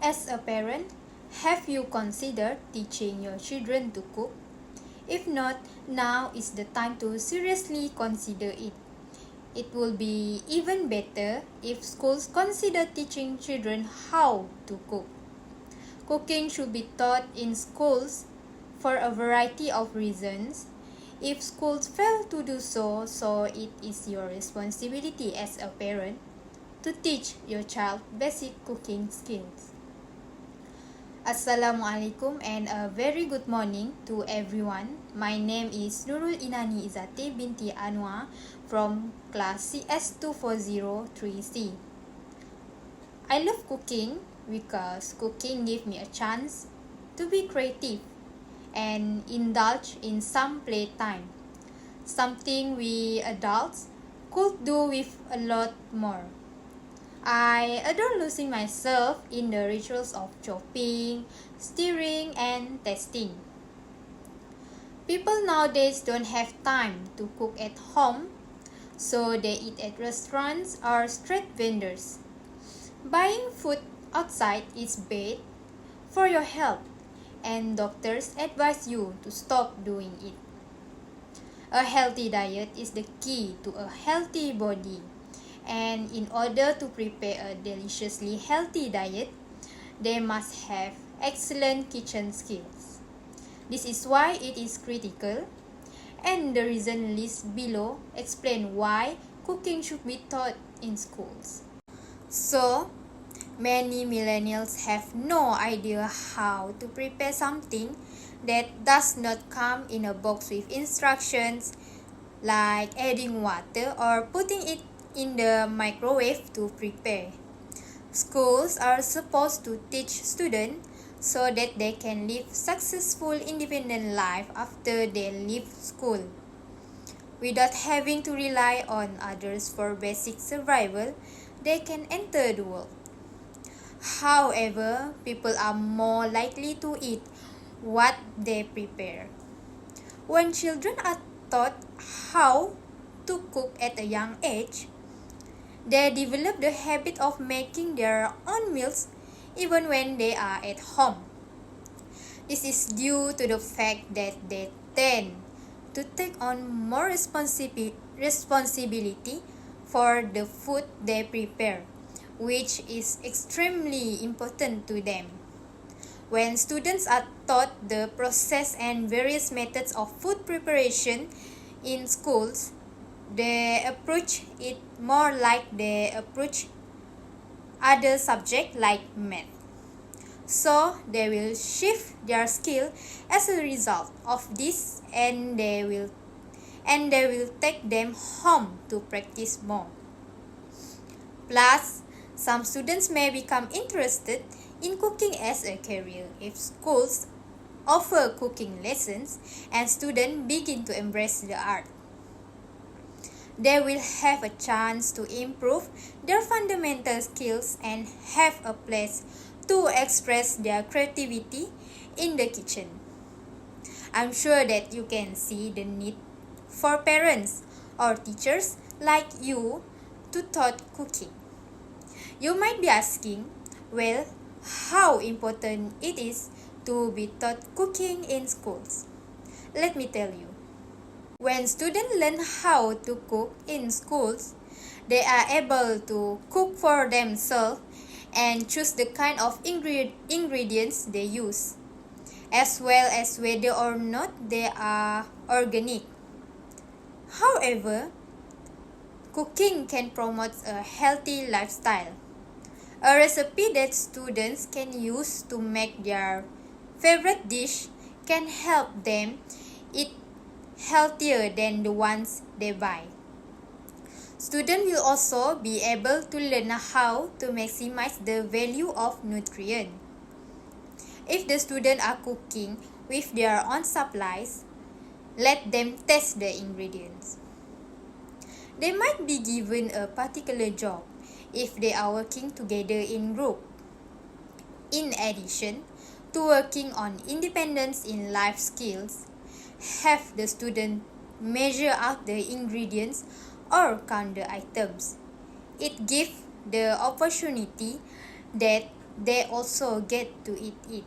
As a parent, have you considered teaching your children to cook? If not, now is the time to seriously consider it. It will be even better if schools consider teaching children how to cook. Cooking should be taught in schools for a variety of reasons. If schools fail to do so, it is your responsibility as a parent to teach your child basic cooking skills. Assalamualaikum and a very good morning to everyone. My name is Nurul Inani Izati binti Anwar from class CS2403C. I love cooking because cooking gives me a chance to be creative and indulge in some playtime, something we adults could do with a lot more. I adore losing myself in the rituals of chopping, stirring, and tasting. People nowadays don't have time to cook at home, so they eat at restaurants or street vendors. Buying food outside is bad for your health, and doctors advise you to stop doing it. A healthy diet is the key to a healthy body. And in order to prepare a deliciously healthy diet, they must have excellent kitchen skills. This is why it is critical, and the reason listed below explain why cooking should be taught in schools. So, many millennials have no idea how to prepare something that does not come in a box with instructions, like adding water or putting it in the microwave to prepare. Schools are supposed to teach students so that they can live successful independent life after they leave school, without having to rely on others for basic survival. They can enter the world. However, people are more likely to eat what they prepare. When children are taught how to cook at a young age, they develop the habit of making their own meals even when they are at home. This is due to the fact that they tend to take on more responsibility for the food they prepare, which is extremely important to them. When students are taught the process and various methods of food preparation in schools, they approach it more like they approach other subjects like math. So they will shift their skill as a result of this, and they will take them home to practice more. Plus, some students may become interested in cooking as a career if schools offer cooking lessons and students begin to embrace the art. They will have a chance to improve their fundamental skills and have a place to express their creativity in the kitchen. I'm sure that you can see the need for parents or teachers like you to taught cooking. You might be asking, well, how important it is to be taught cooking in schools? Let me tell you. When students learn how to cook in schools, they are able to cook for themselves and choose the kind of ingredients they use, as well as whether or not they are organic. However, cooking can promote a healthy lifestyle. A recipe that students can use to make their favorite dish can help them eat healthier than the ones they buy. Students will also be able to learn how to maximize the value of nutrients. If the students are cooking with their own supplies, let them test the ingredients. They might be given a particular job if they are working together in group. In addition to working on independence in life skills, have the student measure out the ingredients or count the items. It gives the opportunity that they also get to eat it.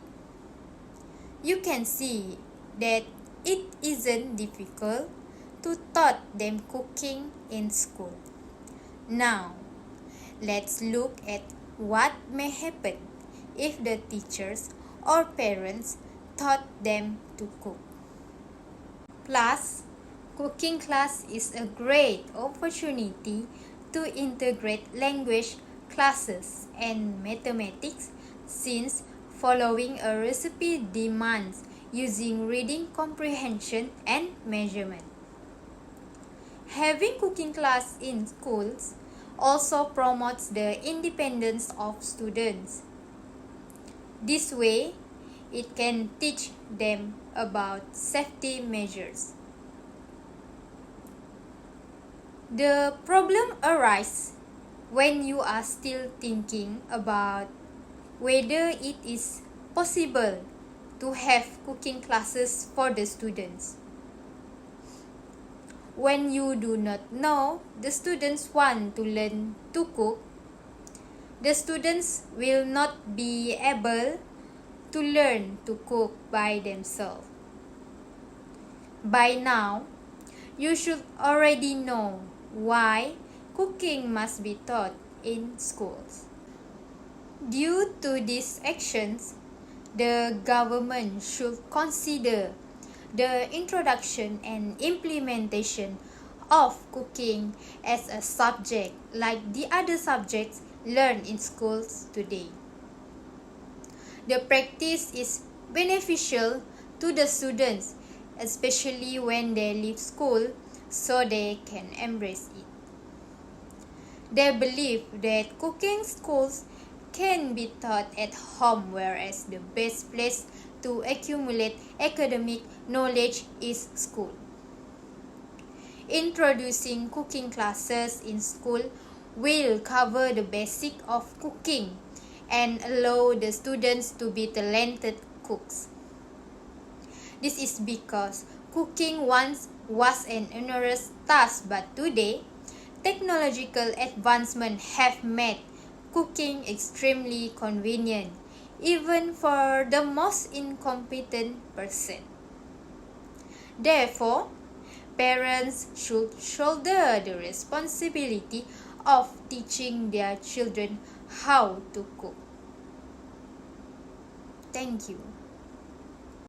You can see that it isn't difficult to taught them cooking in school. Now, let's look at what may happen if the teachers or parents taught them to cook. Plus, cooking class is a great opportunity to integrate language classes and mathematics, since following a recipe demands using reading comprehension and measurement. Having cooking class in schools also promotes the independence of students. This way, it can teach them about safety measures. The problem arises when you are still thinking about whether it is possible to have cooking classes for the students. When you do not know the students want to learn to cook, the students will not be able to learn to cook by themselves. By now, you should already know why cooking must be taught in schools. Due to these actions, the government should consider the introduction and implementation of cooking as a subject like the other subjects learned in schools today. The practice is beneficial to the students, especially when they leave school, so they can embrace it. They believe that cooking schools can be taught at home, whereas the best place to accumulate academic knowledge is school. Introducing cooking classes in school will cover the basic of cooking and allow the students to be talented cooks. This is because cooking once was an onerous task, but today, technological advancements have made cooking extremely convenient, even for the most incompetent person. Therefore, parents should shoulder the responsibility of teaching their children how to cook. Thank you.